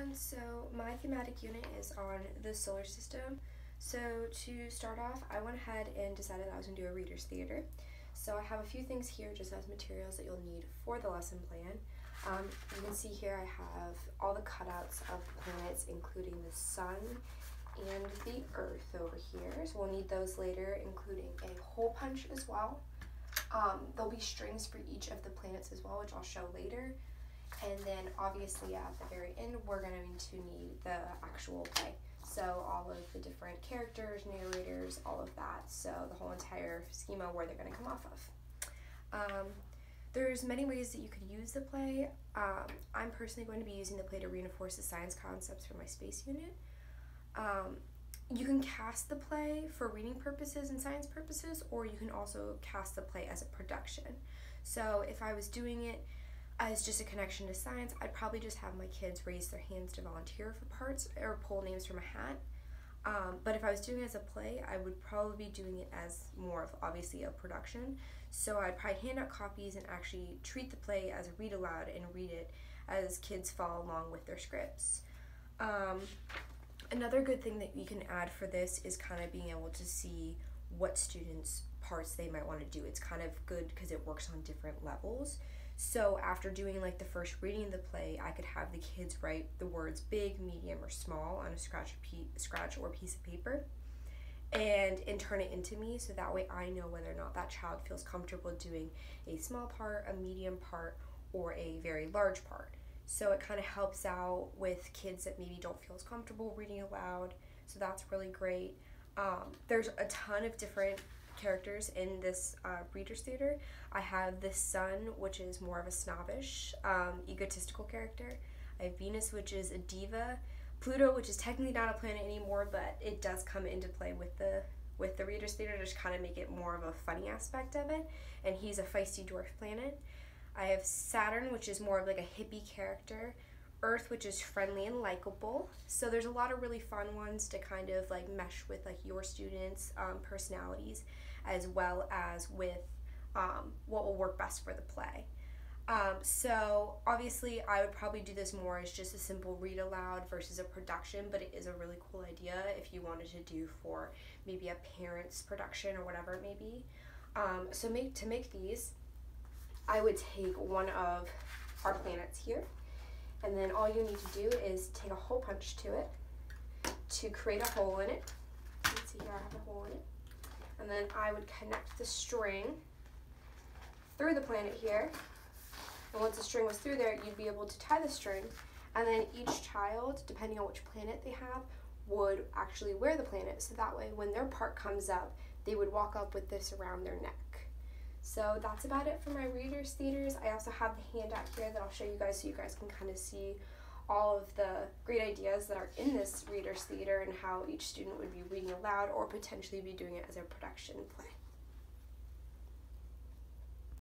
everyone, so my thematic unit is on the solar system. So to start off, I went ahead and decided I was going to do a reader's theater. So I have a few things here just as materials that you'll need for the lesson plan. You can see here I have all the cutouts of planets, including the sun and the earth over here. So we'll need those later, including a hole punch as well. There'll be strings for each of the planets as well, which I'll show later. And then obviously at the very end, we're going to need the actual play. So all of the different characters, narrators, all of that. So the whole entire schema where they're going to come off of. There's many ways that you could use the play. I'm personally going to be using the play to reinforce the science concepts for my space unit. You can cast the play for reading purposes and science purposes, or you can also cast the play as a production. So if I was doing it as just a connection to science, I'd probably just have my kids raise their hands to volunteer for parts or pull names from a hat. But if I was doing it as a play, I would probably be doing it as more of obviously a production. So I'd probably hand out copies and actually treat the play as a read aloud and read it as kids follow along with their scripts. Another good thing that you can add for this is kind of being able to see what students' parts they might want to do. It's kind of good because it works on different levels. So after doing like the first reading of the play, I could have the kids write the words big, medium, or small on a scratch or piece of paper and turn it into me, so that way I know whether or not that child feels comfortable doing a small part, a medium part, or a very large part. So it kind of helps out with kids that maybe don't feel as comfortable reading aloud, so that's really great. There's a ton of different characters in this reader's theater. I have the sun, which is more of a snobbish, egotistical character. I have Venus, which is a diva. Pluto, which is technically not a planet anymore, but it does come into play with the reader's theater to just kind of make it more of a funny aspect of it, and he's a feisty dwarf planet. I have Saturn, which is more of like a hippie character. Earth, which is friendly and likable. So there's a lot of really fun ones to kind of like mesh with like your students' personalities, as well as with what will work best for the play. So obviously I would probably do this more as just a simple read aloud versus a production, but it is a really cool idea if you wanted to do for maybe a parent's production or whatever it may be. So to make these, I would take one of our planets here, and then all you need to do is take a hole punch to it to create a hole in it. You can see here I have a hole in it. And then I would connect the string through the planet here. And once the string was through there, you'd be able to tie the string. And then each child, depending on which planet they have, would actually wear the planet. So that way when their part comes up, they would walk up with this around their neck. So that's about it for my readers theaters. I also have the handout here that I'll show you guys so you guys can kind of see all of the great ideas that are in this readers theater and how each student would be reading aloud or potentially be doing it as a production play.